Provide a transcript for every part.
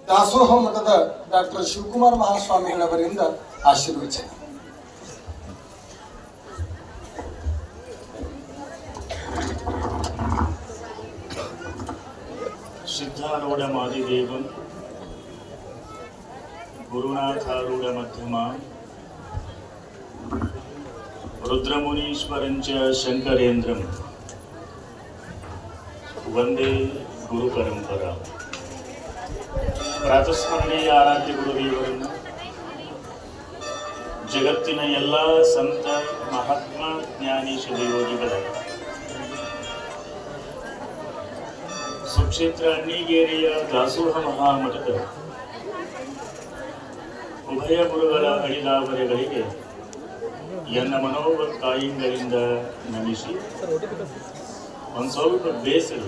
ದಾಸೋಹ ಮಠದ ಡಾಕ್ಟರ್ ಶಿವಕುಮಾರ ಮಹಾಸ್ವಾಮಿಗಳವರಿಂದ ಆಶೀರ್ವಚನ. ಸಿದ್ಧಾರೂಢ ಮಾದಿದೇವಂ ಗುರುನಾಥಾರೂಢ ಮಧ್ಯಮ ರುದ್ರಮುನೀಶ್ವರಂಚ ಶಂಕರೇಂದ್ರಂ ವಂದೇ ಗುರು ಪರಂಪರಾ. ಪ್ರಾತಸ್ಮರಣೀಯ ಆರಾಧ್ಯ ಗುರುದೇವರನ್ನು, ಜಗತ್ತಿನ ಎಲ್ಲ ಸಂತ ಮಹಾತ್ಮ ಜ್ಞಾನಿ ಶಿವಯೋಗಿಗಳ ಸುಕ್ಷೇತ್ರ ಅಣ್ಣಿಗೇರಿಯ ದಾಸೋಹ ಮಹಾಮಠದ ಉಭಯ ಗುರುಗಳ ಅಡಿದಾವರೆಗಳಿಗೆ ಎನ್ನ ಮನೋಭಕ್ತಾಯಿಂಗಳಿಂದ ನಮಿಸಿ ಒಂದು ಸ್ವಲ್ಪ ಬೇಸರ.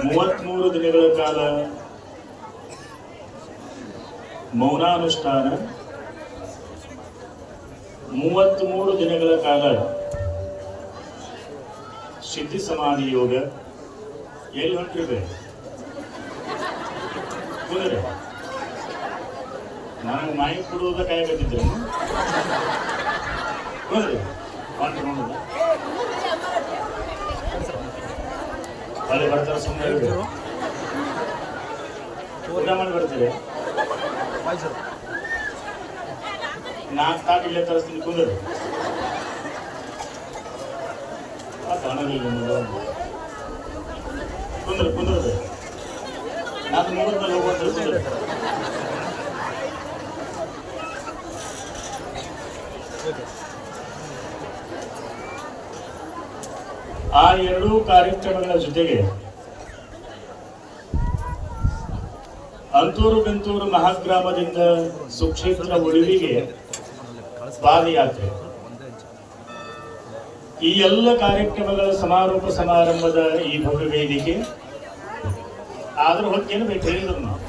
33 ದಿನಗಳ ಕಾಲ ಮೌನಾನುಷ್ಠಾನ, 33 ದಿನಗಳ ಕಾಲ ಸಿದ್ಧಿ ಸಮಾಧಿ ಯೋಗ. ಎಲ್ಲಿ ಹೊಂಟಿರ್ಬೇಕು ಕುದುರೆ ನನಗೆ ಮಾಯಿ ಕೊಡುವುದ ಕಾಯಕತ್ತಿದ್ರು ಕುದುರೆ ಹೊಂಟು ನೋಡುದ ಅಲ್ಲಿ ಬರ್ತಾರೆ. ಸುಮ್ಮನೆ ಊಟ ಮಾಡಿ ಬರ್ತೀರಿ. 4 ತಾಟು ಇಲ್ಲೇ ತರಿಸ್ತೀನಿ ಕುಂದ್ರೆ ಕುಂದ್ರೆ ಕುಂದ್ರೆ ನಾನು ಮುಗಿದ್ಮೇಲೆ ಹೋಗುವಂತ ಕುಂದ್ರೆ. ಆ ಎರಡೂ ಕಾರ್ಯಕ್ರಮಗಳ ಜೊತೆಗೆ ಅಂತೂರು ಬೆಂತೂರು ಮಹಾಗ್ರಾಮದಿಂದ ಸುಕ್ಷೇತ್ರ ಉಳಿವಿಗೆ ಪಾದಯಾತ್ರೆ, ಈ ಎಲ್ಲ ಕಾರ್ಯಕ್ರಮಗಳ ಸಮಾರೋಪ ಸಮಾರಂಭದ ಈ ಭವ್ಯ ವೇದಿಕೆ ಆದ್ರೂ ಹೊಕ್ಕೇನು ಬೇಕು ಹೇಳಿದ್ರು ನಾವು.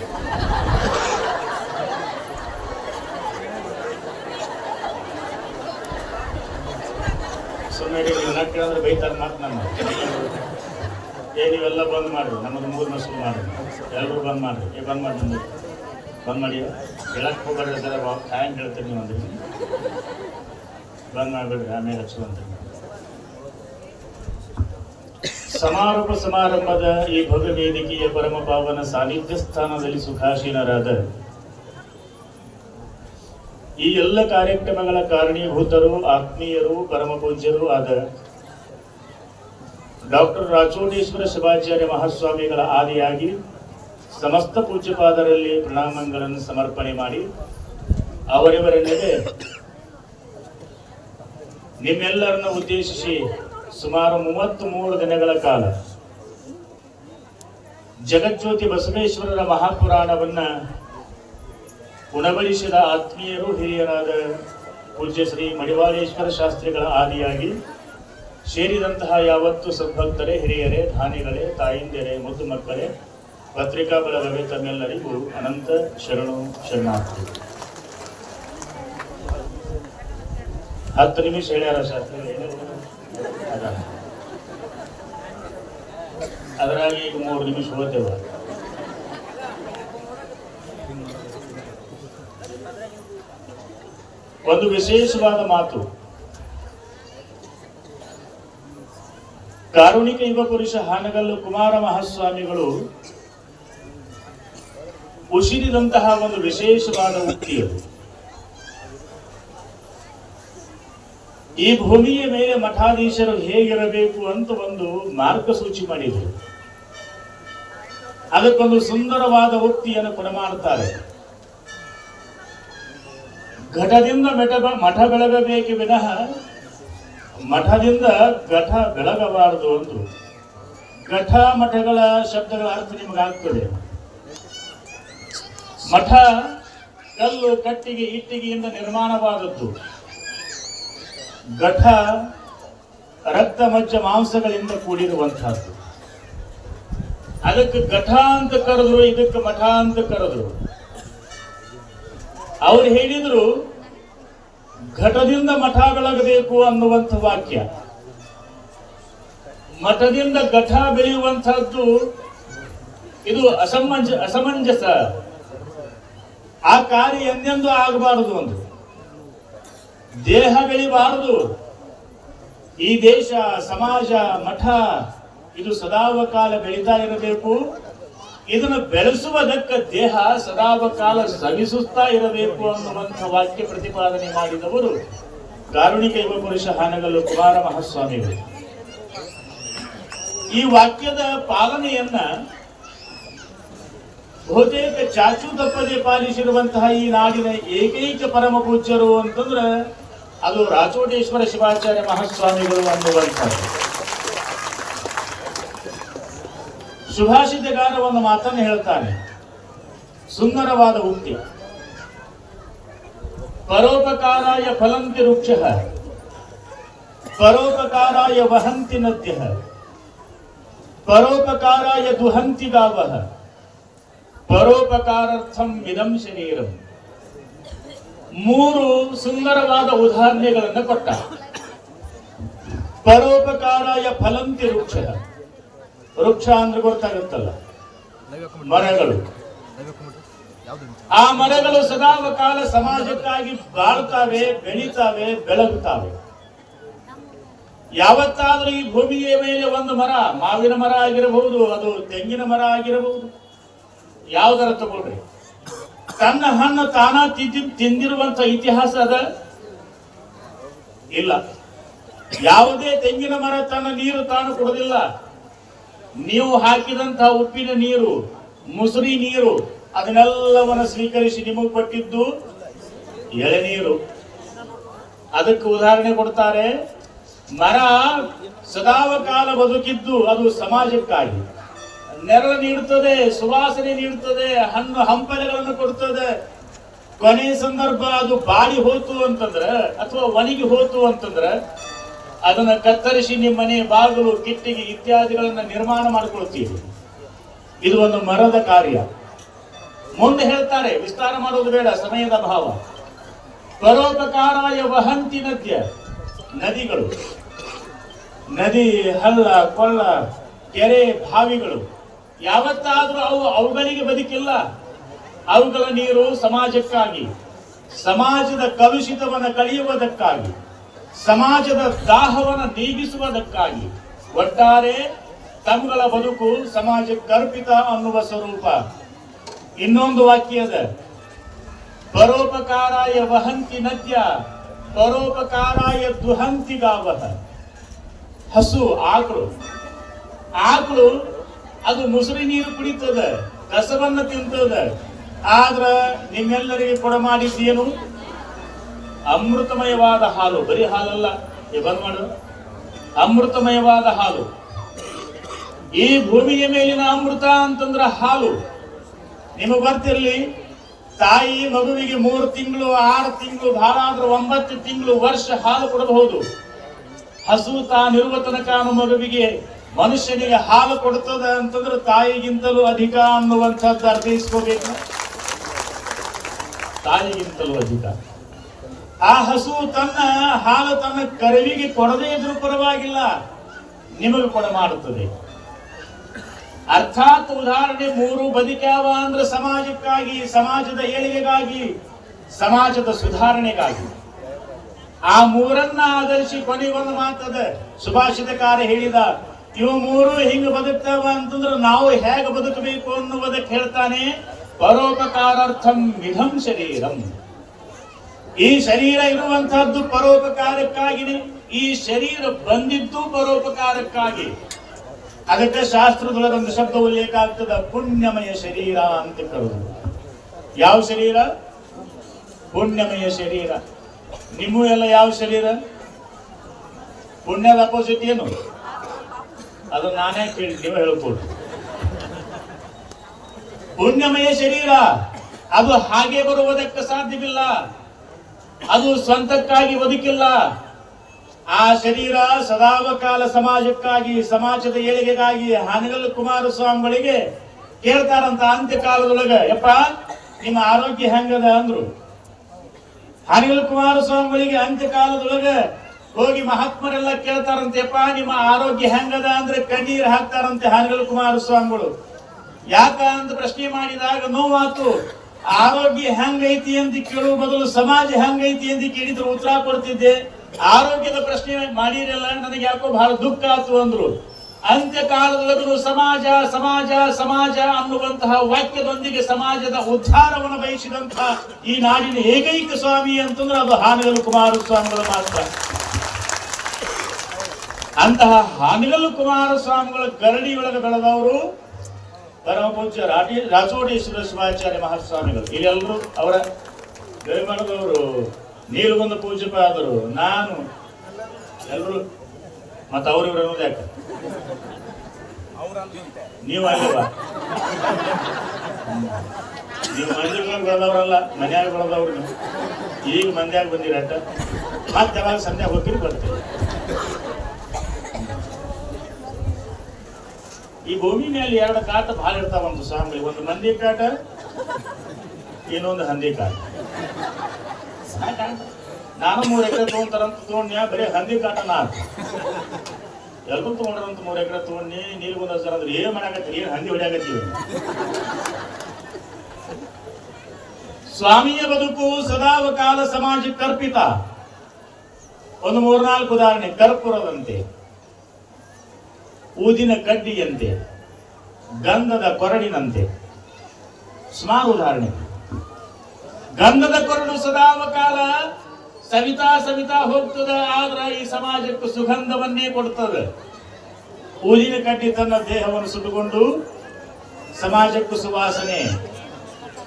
ಸುಮ್ಮನೆ ಕೇಳಿದ್ರೆ ಬೈತಾರೆ ಮಾತು. ನಮ್ಮ ನೀವೆಲ್ಲ ಬಂದ್ ಮಾಡ್ರಿ, ನಮ್ಮದು 3 ವರ್ಷ ಮಾಡ್ರಿ, ಎಲ್ಲರೂ ಬಂದ್ ಮಾಡ್ರಿ. ಬಂದ್ ಮಾಡಿ ನಮ್ದು ಬಂದ್ ಮಾಡಿ ಹೇಳಕ್ ಹೋಗ್ಬೇಡ್ರಿ ಸರ, ಹ್ಯಾಂಗ್ ಹೇಳ್ತೀರಿ ನೀವು ಅಂದ್ರೆ ಬಂದ್ ಮಾಡ್ಬೇಡ್ರಿ, ಆಮೇಲೆ ಹಚ್ಚುವಂತ. ಸಮಾರೋಪ ಸಮಾರಂಭದ ಈ ಭವ್ಯ ವೇದಿಕೆಯ ಪರಮ ಪಾವನ ಸಾನ್ನಿಧ್ಯ ಸ್ಥಾನದಲ್ಲಿ ಸುಖಾಸೀನರಾದ ಈ ಎಲ್ಲ ಕಾರ್ಯಕ್ರಮಗಳ ಕಾರಣೀಭೂತರು, ಆತ್ಮೀಯರು, ಪರಮ ಪೂಜ್ಯರು ಆದ ಡಾಕ್ಟರ್ ರಾಚೋಟೇಶ್ವರ ಶಿವಾಚಾರ್ಯ ಮಹಾಸ್ವಾಮಿಗಳ ಆದಿಯಾಗಿ ಸಮಸ್ತ ಪೂಜ್ಯಪಾದರಲ್ಲಿ ಪ್ರಣಾಮಗಳನ್ನು ಸಮರ್ಪಣೆ ಮಾಡಿ ಅವರಿವರೆಲ್ಲದೆ ನಿಮ್ಮೆಲ್ಲರನ್ನು ಉದ್ದೇಶಿಸಿ ಸುಮಾರು 33 ದಿನಗಳ ಕಾಲ ಜಗಜ್ಯೋತಿ ಬಸವೇಶ್ವರರ ಮಹಾಪುರಾಣವನ್ನ ಉಣಬಡಿಸಿದ ಆತ್ಮೀಯರು, ಹಿರಿಯರಾದ ಪೂಜ್ಯ ಶ್ರೀ ಮಡಿವಾಳೇಶ್ವರ ಶಾಸ್ತ್ರಿಗಳ ಆದಿಯಾಗಿ ಸೇರಿದಂತಹ ಯಾವತ್ತು ಸದ್ಭಕ್ತರೇ, ಹಿರಿಯರೇ, ಧಾನಿಗಳೇ, ತಾಯಿಂದಿರೇ, ಮುದ್ದು ಮಕ್ಕಳೇ, ಪತ್ರಿಕಾ ಬಳಗವೇ ತಮ್ಮೆಲ್ಲರಿಗೂ ಅನಂತ ಶರಣು ಶರಣಾರ್ಥಿ. 10 ನಿಮಿಷ ಹೇಳ್ಯಾರ ಶಾಸ್ತ್ರಿಗಳು, ಅದರಾಗಿ ಈಗ 3 ನಿಮಿಷ ಹೋಗ್ತೇವ. ಒಂದು ವಿಶೇಷವಾದ ಮಾತು. ಕಾರುಣಿಕ ಯುವ ಪುರುಷ ಹಾನಗಲ್ಲು ಕುಮಾರ ಮಹಾಸ್ವಾಮಿಗಳು ಉಸಿರಿದಂತಹ ಒಂದು ವಿಶೇಷವಾದ ಉಕ್ತಿಯದು. ಈ ಭೂಮಿಯ ಮೇಲೆ ಮಠಾಧೀಶರು ಹೇಗಿರಬೇಕು ಅಂತ ಒಂದು ಮಾರ್ಗಸೂಚಿ ಮಾಡಿದರು. ಅದಕ್ಕೊಂದು ಸುಂದರವಾದ ಉಕ್ತಿಯನ್ನು ಕೊಡಮಾಡುತ್ತಾರೆ. ಘಟದಿಂದ ಮಠ ಬೆಳಗಬೇಕು ವಿನಃ ಮಠದಿಂದ ಘಟ ಬೆಳಗಬಾರದು ಅಂದ್ರು. ಘಟ ಮಠಗಳ ಶಬ್ದಗಳ ಅರ್ಥ ನಿಮಗಾಗ್ತದೆ. ಮಠ ಕಲ್ಲು, ಕಟ್ಟಿಗೆ, ಇಟ್ಟಿಗೆಯಿಂದ ನಿರ್ಮಾಣವಾದದ್ದು. ಘಟ ರಕ್ತ, ಮಜ್ಜ, ಮಾಂಸಗಳಿಂದ ಕೂಡಿರುವಂತಹದ್ದು. ಅದಕ್ಕೆ ಘಟ ಅಂತ ಕರೆದ್ರು, ಇದಕ್ಕೆ ಮಠ ಅಂತ ಕರೆದ್ರು. ಅವ್ರು ಹೇಳಿದ್ರು ಘಟದಿಂದ ಮಠ ಬೆಳಗಬೇಕು ಅನ್ನುವಂಥ ವಾಕ್ಯ. ಮಠದಿಂದ ಘಟ ಬೆಳೆಯುವಂತಹದ್ದು ಇದು ಅಸಮಂಜಸ. ಆ ಕಾರ್ಯ ಎಂದೆಂದೂ ಆಗಬಾರದು. ಒಂದು ದೇಹ ಬೆಳಿಬಾರದು. ಈ ದೇಶ, ಸಮಾಜ, ಮಠ ಇದು ಸದಾವಕಾಲ ಬೆಳೀತಾ ಇರಬೇಕು. ಇದನ್ನು ಬೆಳೆಸುವುದಕ್ಕ ದೇಹ ಸದಾವಕಾಲ ಶ್ರಮಿಸುತ್ತಾ ಇರಬೇಕು ಅನ್ನುವಂಥ ವಾಕ್ಯ ಪ್ರತಿಪಾದನೆ ಮಾಡಿದವರು ಕಾರುಣಿಕ ಯುವ ಪುರುಷ ಹಾನಗಲ್ಲು ಕುಮಾರ ಮಹಾಸ್ವಾಮಿಗಳು. ಈ ವಾಕ್ಯದ ಪಾಲನೆಯನ್ನ ಬಹುತೇಕ ಚಾಚು ತಪ್ಪದೆ ಪಾಲಿಸಿರುವಂತಹ ಈ ನಾಡಿನ ಏಕೈಕ ಪರಮ ಪೂಜ್ಯರು ಅಂತಂದ್ರೆ ಅದು ರಾಚೋಟೇಶ್ವರ ಶಿವಾಚಾರ್ಯ ಮಹಾಸ್ವಾಮಿಗಳು ಅನ್ನುವಂಥದ್ದು. ಸುಭಾಷಿತಗಾರ ಒಂದು ಮಾತನ್ನು ಹೇಳ್ತಾನೆ, ಸುಂದರವಾದ ಉಕ್ತಿ. ಪರೋಪಕಾರಾಯ ಫಲಂತಿ ವೃಕ್ಷ, ಪರೋಪಕಾರಾಯ ವಹಂತಿ ನದ್ಯ, ಪರೋಪಕಾರಾಯ ದುಹಂತಿ ಗಾವಃ, ಪರೋಪಕಾರಾರ್ಥಂ ಇದಂ ಶರೀರಂ. ಮೂರು ಸುಂದರವಾದ ಉದಾಹರಣೆಗಳನ್ನು ಕೊಟ್ಟ. ಪರೋಪಕಾರಾಯ ಫಲಂತಿ ವೃಕ್ಷ, ವೃಕ್ಷ ಅಂದ್ರೆ ಗೊತ್ತಾಗುತ್ತಲ್ಲ, ಮರಗಳು. ಆ ಮರಗಳು ಸದಾವಕಾಲ ಸಮಾಜಕ್ಕಾಗಿ ಬಾಳ್ತಾವೆ, ಬೆಳೀತಾವೆ, ಬೆಳಗುತ್ತಾವೆ. ಯಾವತ್ತಾದ್ರೂ ಈ ಭೂಮಿಯ ಮೇಲೆ ಒಂದು ಮರ, ಮಾವಿನ ಮರ ಆಗಿರಬಹುದು, ಅದು ತೆಂಗಿನ ಮರ ಆಗಿರಬಹುದು, ಯಾವುದರ ತಗೊಳ್ರಿ, ತನ್ನ ಹಣ್ಣು ತಾನ ತಿಂದಿರುವಂತ ಇತಿಹಾಸ ಅದ? ಇಲ್ಲ. ಯಾವುದೇ ತೆಂಗಿನ ಮರ ತನ್ನ ನೀರು ತಾನು ಕೊಡುವುದಿಲ್ಲ. ನೀವು ಹಾಕಿದಂತಹ ಉಪ್ಪಿನ ನೀರು, ಮುಸುರಿ ನೀರು, ಅದನ್ನೆಲ್ಲವನ್ನು ಸ್ವೀಕರಿಸಿ ನಿಮಗೆ ಕೊಟ್ಟಿದ್ದು ಎಳೆನೀರು. ಅದಕ್ಕೆ ಉದಾಹರಣೆ ಕೊಡ್ತಾರೆ, ಮರ ಸದಾವಕಾಲ ಬದುಕಿದ್ದು ಅದು ಸಮಾಜಕ್ಕಾಗಿ ನೆರಳು ನೀಡುತ್ತದೆ, ಸುವಾಸನೆ ನೀಡುತ್ತದೆ, ಹಣ್ಣು ಹಂಪಲೆಗಳನ್ನು ಕೊಡುತ್ತದೆ. ಕೊನೆ ಸಂದರ್ಭ ಅದು ಬಾಡಿ ಹೋತು ಅಂತಂದ್ರೆ ಅಥವಾ ಒಣಗಿ ಹೋತು ಅಂತಂದ್ರೆ ಅದನ್ನ ಕತ್ತರಿಸಿ ನಿಮ್ಮ ಮನೆ ಬಾಗಿಲು, ಕಿಟ್ಟಿಗೆ ಇತ್ಯಾದಿಗಳನ್ನ ನಿರ್ಮಾಣ ಮಾಡಿಕೊಳ್ತೀವಿ. ಇದು ಒಂದು ಮರದ ಕಾರ್ಯ. ಮುಂದೆ ಹೇಳ್ತಾರೆ, ವಿಸ್ತಾರ ಮಾಡೋದು ಬೇಡ, ಸಮಯದ ಅಭಾವ. ಪರೋಪಕಾರಾಯ ವಹಂತಿ ನದ್ಯ, ನದಿಗಳು, ನದಿ, ಹಳ್ಳ, ಕೊಳ್ಳ, ಕೆರೆ, ಬಾವಿಗಳು ಯಾವತ್ತಾದ್ರೂ ಅವುಗಳಿಗೆ ಬದುಕಿಲ್ಲ. ಅವುಗಳ ನೀರು ಸಮಾಜಕ್ಕಾಗಿ, ಸಮಾಜದ ಕಲುಷಿತವನ್ನು ಕಳೆಯುವುದಕ್ಕಾಗಿ, ಸಮಾಜದ ದಾಹವನ್ನು ನೀಗಿಸುವುದಕ್ಕಾಗಿ, ಒಟ್ಟಾರೆ ತಮ್ಮಗಳ ಬದುಕು ಸಮಾಜಕ್ಕೆ ಅರ್ಪಿತ ಅನ್ನುವ ಸ್ವರೂಪ. ಇನ್ನೊಂದು ವಾಕ್ಯದ, ಪರೋಪಕಾರಾಯ ವಹಂತಿ ನದ್ಯ, ಪರೋಪಕಾರಾಯ ದುಹಂತಿ ಗಾವಃ. ಹಸು, ಆಕಳು ಅದು ಮುಸುರಿ ನೀರು ಕುಡಿತದೆ, ಕಸವನ್ನ ತಿಂತದೆ. ಆದ್ರ ನಿಮ್ಮೆಲ್ಲರಿಗೆ ಕೊಡ ಮಾಡಿದ್ದೇನು? ಅಮೃತಮಯವಾದ ಹಾಲು. ಬರೀ ಹಾಲಲ್ಲ, ಬಂದ್ ಮಾಡು, ಅಮೃತಮಯವಾದ ಹಾಲು. ಈ ಭೂಮಿಯ ಮೇಲಿನ ಅಮೃತ ಅಂತಂದ್ರ ಹಾಲು. ನಿಮಗೆ ಗೊತ್ತಿರಲಿ, ತಾಯಿ ಮಗುವಿಗೆ 3 ತಿಂಗಳು, 6 ತಿಂಗಳು, ಬಹಳ ಆದ್ರೂ 9 ತಿಂಗಳು, ವರ್ಷ ಹಾಲು ಕೊಡಬಹುದು. ಹಸು ತಾನಿರುವ ತನಕ ಮಗುವಿಗೆ, ಮನುಷ್ಯನಿಗೆ ಹಾಲು ಕೊಡ್ತದೆ ಅಂತಂದ್ರೆ ತಾಯಿಗಿಂತಲೂ ಅಧಿಕ ಅನ್ನುವಂಥದ್ದು ಅರ್ಥೈಸ್ಕೋಬೇಕು. ತಾಯಿಗಿಂತಲೂ ಅಧಿಕ. ಆ ಹಸು ತನ್ನ ಹಾಲು ತನ್ನ ಕರುವಿಗೆ ಕೊಡದೇ ಇದ್ರೂ ಪರವಾಗಿಲ್ಲ, ನಿಮಗೆ ಕೊಡ ಮಾಡುತ್ತದೆ. ಅರ್ಥಾತ್ ಉದಾಹರಣೆ, 3 ಬದುಕ್ಯಾವ ಅಂದ್ರೆ ಸಮಾಜಕ್ಕಾಗಿ, ಸಮಾಜದ ಏಳಿಗೆಗಾಗಿ, ಸಮಾಜದ ಸುಧಾರಣೆಗಾಗಿ. ಆ 3 ಆಧರಿಸಿ ಕೊನೆಗೊಂದು ಮಾತದ, ಸುಭಾಷಿತಕಾರ ಹೇಳಿದ, ಇವು 3 ಹಿಂಗ ಬದುಕ್ತಾವ ಅಂತಂದ್ರೆ ನಾವು ಹೇಗೆ ಬದುಕಬೇಕು ಅನ್ನುವುದಕ್ಕೆ ಹೇಳ್ತಾನೆ, ಪರೋಪಕಾರಾರ್ಥಂ ವಿಧಂ ಶರೀರಂ. ಈ ಶರೀರ ಇರುವಂತಹದ್ದು ಪರೋಪಕಾರಕ್ಕಾಗಿನೇ. ಈ ಶರೀರ ಬಂದಿದ್ದು ಪರೋಪಕಾರಕ್ಕಾಗಿ. ಅದಕ್ಕೆ ಶಾಸ್ತ್ರದೊಳಗೊಂದು ಶಬ್ದ ಉಲ್ಲೇಖ ಆಗ್ತದ, ಪುಣ್ಯಮಯ ಶರೀರ ಅಂತ ಕರೆದು. ಯಾವ ಶರೀರ? ಪುಣ್ಯಮಯ ಶರೀರ. ನಿಮ್ಮ ಎಲ್ಲ ಯಾವ ಶರೀರ? ಪುಣ್ಯದ ಅಪೋಸಿಟ್ ಏನು? ಅದು ನಾನೇ ಕೇಳಿ, ನೀವು ಹೇಳ್ಕೊಡು. ಪುಣ್ಯಮಯ ಶರೀರ ಅದು ಹಾಗೆ ಬರುವುದಕ್ಕೆ ಸಾಧ್ಯವಿಲ್ಲ. ಅದು ಸ್ವಂತಕ್ಕಾಗಿ ಬದುಕಿಲ್ಲ. ಆ ಶರೀರ ಸದಾವಕಾಲ ಸಮಾಜಕ್ಕಾಗಿ, ಸಮಾಜದ ಏಳಿಗೆಗಾಗಿ. ಹಾನಗಲ್ಲು ಕುಮಾರಸ್ವಾಮಿಗಳಿಗೆ ಕೇಳ್ತಾರಂತ ಅಂತ್ಯಕಾಲದೊಳಗ, ಯಪ್ಪ ನಿಮ್ಮ ಆರೋಗ್ಯ ಹೆಂಗದ ಅಂದ್ರು. ಹಾನಗಲ್ಲು ಕುಮಾರಸ್ವಾಮಿಗಳಿಗೆ ಅಂತ್ಯಕಾಲದೊಳಗ ಹೋಗಿ ಮಹಾತ್ಮರೆಲ್ಲ ಕೇಳ್ತಾರಂತೆಪ್ಪ ನಿಮ್ಮ ಆರೋಗ್ಯ ಹೆಂಗದ ಅಂದ್ರೆ ಕಣ್ಣೀರ್ ಹಾಕ್ತಾರಂತೆ ಹಾನಗಲ್ ಕುಮಾರಸ್ವಾಮಿಗಳು. ಯಾಕ ಅಂತ ಪ್ರಶ್ನೆ ಮಾಡಿದಾಗ ನೋವಾತು. ಆರೋಗ್ಯ ಹೆಂಗೈತಿ ಅಂತ ಕೇಳುವ ಬದಲು ಸಮಾಜ ಹೆಂಗೈತಿ ಅಂತ ಕೇಳಿದ್ರು ಉತ್ತರ ಕೊಡ್ತಿದ್ದೆ. ಆರೋಗ್ಯದ ಪ್ರಶ್ನೆ ಮಾಡಿರಲ್ಲ, ನನಗೆ ಯಾಕೋ ಬಹಳ ದುಃಖ ಆತು ಅಂದ್ರು. ಅಂತ್ಯ ಕಾಲದೊಳಗೂ ಸಮಾಜ ಸಮಾಜ ಸಮಾಜ ಅನ್ನುವಂತಹ ವಾಕ್ಯದೊಂದಿಗೆ ಸಮಾಜದ ಉದ್ಧಾರವನ್ನು ಬಯಸಿದಂತಹ ಈ ನಾಡಿನ ಏಕೈಕ ಸ್ವಾಮಿ ಅಂತಂದ್ರೆ ಅದು ಹಾನಗಲ್ ಕುಮಾರಸ್ವಾಮಿಗಳು ಮಾತ್ರ. ಅಂತಹ ಹಾನಗಲ್ ಕುಮಾರಸ್ವಾಮಿಗಳ ಗರಡಿಯೊಳಗೆ ಬೆಳೆದವರು ಪರಮ ಪೂಜ್ಯ ರಾಚೋಡೇಶ್ವರ ಶಿವಾಚಾರ್ಯ ಮಹಾಸ್ವಾಮಿಗಳು. ಇಲ್ಲೆಲ್ಲರೂ ಅವರ ಗರಿಮಠದವರು, ನೀಲಗುಂದ ಪೂಜ್ಯಪಾದರು, ನಾನು, ಎಲ್ಲರೂ. ಮತ್ತ ಅವ್ರು ಇವ್ರು ಅನ್ನೋದು ಯಾಕೆ? ನೀವು ಅಲ್ಲವಾ? ನೀವು ಮಂದಿರ ಬೆಳೆದವ್ರಲ್ಲ, ಮನ್ಯಾಗ ಬೆಳೆದವ್ರು. ನೀವು ಈಗ ಮಂದ್ಯಾಗ ಬಂದಿರಟ್ಟ, ಮತ್ತೆ ಯಾವಾಗ ಸಂಧ್ಯಾಗ ಹೋಗಿ ಬರ್ತೀವಿ. ಈ ಭೂಮಿ ಮೇಲೆ ಎರಡು ಕಾಟ ಭಾಳ ಇರ್ತಾವ. ಒಂದು ಸ್ವಾಮಿ, ಒಂದು ಮಂದಿ ಕಾಟ, ಇನ್ನೊಂದು ಹಂದಿ ಕಾಟ. ನಾನು 3 ಎಕರೆ ತಗೊಂತಾರಂತ ತಗೊಂಡ್ಯ, ಬರೀ ಹಂದಿ ಕಾಟ ನಾ ಎಲ್ಲರೂ ತಗೊಂಡ್ರಂತ 3 ಎಕರೆ ತಗೊಂಡಿ. ನೀಲ್ಗುಂದ ಸರ್ ಅಂದ್ರೆ ಏನ್ ಮಾಡಾಕತ್ತೀರಿ, ಏನ್ ಹಂದಿ ಹೊಡ್ಯಾಕತ್ತೀವಿ. ಸ್ವಾಮಿಯ ಬದುಕು ಸದಾವಕಾಲ ಸಮಾಜಕ್ಕೆ ಅರ್ಪಿತ. ಒಂದು 3-4 ಉದಾಹರಣೆ. ಕರ್ಪೂರದಂತೆ, ಊದಿನ ಕಡ್ಡಿಯಂತೆ, ಗಂಧದ ಕೊರಡಿನಂತೆ. ಸುಮಾರು ಉದಾಹರಣೆ. ಗಂಧದ ಕೊರಡು ಸದಾವಕಾಲ ಸವಿತಾ ಸವಿತಾ ಹೋಗ್ತದ, ಆದ್ರ ಈ ಸಮಾಜಕ್ಕೆ ಸುಗಂಧವನ್ನೇ ಕೊಡ್ತದೆ. ಊದಿನ ಕಡ್ಡಿ ತನ್ನ ದೇಹವನ್ನು ಸುಟ್ಟುಕೊಂಡು ಸಮಾಜಕ್ಕೂ ಸುವಾಸನೆ.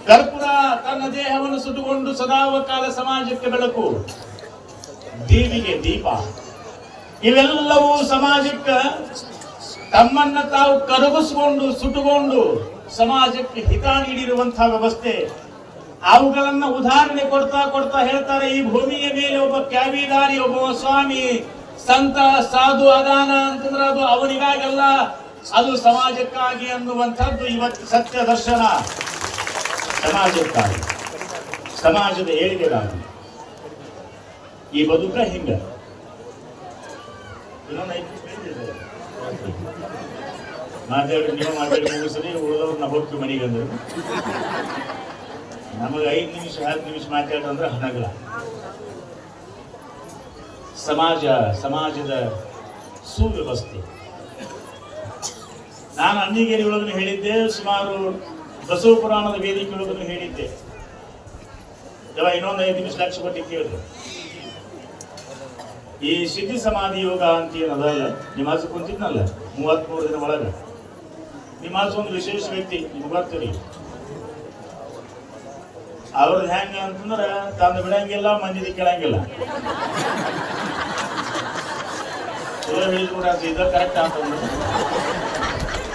ಕರ್ಪೂರ ತನ್ನ ದೇಹವನ್ನು ಸುಟ್ಟುಕೊಂಡು ಸದಾವಕಾಲ ಸಮಾಜಕ್ಕೆ ಬೆಳಕು. ದೇವಿಗೆ ದೀಪ. ಇವೆಲ್ಲವೂ ಸಮಾಜಕ್ಕೆ ತಮ್ಮನ್ನ ತಾವು ಕರಗಿಸಿಕೊಂಡು ಸುಟ್ಟುಕೊಂಡು ಸಮಾಜಕ್ಕೆ ಹಿತ ನೀಡಿರುವಂತಹ ವ್ಯವಸ್ಥೆ. ಅವುಗಳನ್ನ ಉದಾಹರಣೆ ಕೊಡ್ತಾ ಕೊಡ್ತಾ ಹೇಳ್ತಾರೆ, ಈ ಭೂಮಿಯ ಮೇಲೆ ಒಬ್ಬ ಕ್ಯಾವಿದಾರಿ, ಒಬ್ಬ ಸ್ವಾಮಿ, ಸಂತ, ಸಾಧು ಅದಾನ ಅಂತಂದ್ರೆ ಅದು ಅವನಿಗಾಗಲ್ಲ, ಅದು ಸಮಾಜಕ್ಕಾಗಿ ಅನ್ನುವಂಥದ್ದು ಇವತ್ತು ಸತ್ಯ ದರ್ಶನ. ಸಮಾಜಕ್ಕಾಗಿ, ಸಮಾಜದ ಏಳಿಗೆಗಾಗಿ ಈ ಬದುಕ ಹಿಂಗ. ಮಾತಾಡಿ ನೀವು ಮಾತಾಡಿ ಮುಗಿಸ್ರಿ, ಉಳಿದವ್ರನ್ನ ಹೋಗ್ತೀವಿ ಮನೆಗೆ ಅಂದ್ರು. ನಮಗೆ 5 ನಿಮಿಷ 10 ನಿಮಿಷ ಮಾತಾಡಂದ್ರೆ ಹಣಗಳ. ಸಮಾಜದ ಸುವ್ಯವಸ್ಥೆ. ನಾನು ಅನ್ನಿಗೇರಿ ಒಳಗನ್ನು ಹೇಳಿದ್ದೆ, ಸುಮಾರು ಬಸವ ಪುರಾಣದ ವೇದಿಕೆ ಒಳಗನ್ನು ಹೇಳಿದ್ದೆ. ಇನ್ನೊಂದು 5 ನಿಮಿಷ ಲಕ್ಷ ಕೊಟ್ಟು ಕೇಳಿದ್ರು. ಈ ಸಿದ್ಧಿ ಸಮಾಧಿ ಯೋಗ ಅಂತ ಏನದಲ್ಲ, ನಿಮ್ಮ ಆಸು ಕುಂತಿದ್ನಲ್ಲ 33 ದಿನ ಒಳಗೆ. ನಿಮ್ಮ ಆಸು ಒಂದು ವಿಶೇಷ ವ್ಯಕ್ತಿ, ನಿಮ್ಗೆ ಬರ್ತೀರಿ. ಅವ್ರದ್ದು ಹೆಂಗ ಅಂತಂದ್ರೆ ತಂದು ಬಿಡಂಗಿಲ್ಲ, ಮಂದಿದ ಕೇಳಂಗಿಲ್ಲ. ಹೇಳಿದ್ಬಿಡ ಇದು ಕರೆಕ್ಟ್ ಅಂತಂದ್ರೆ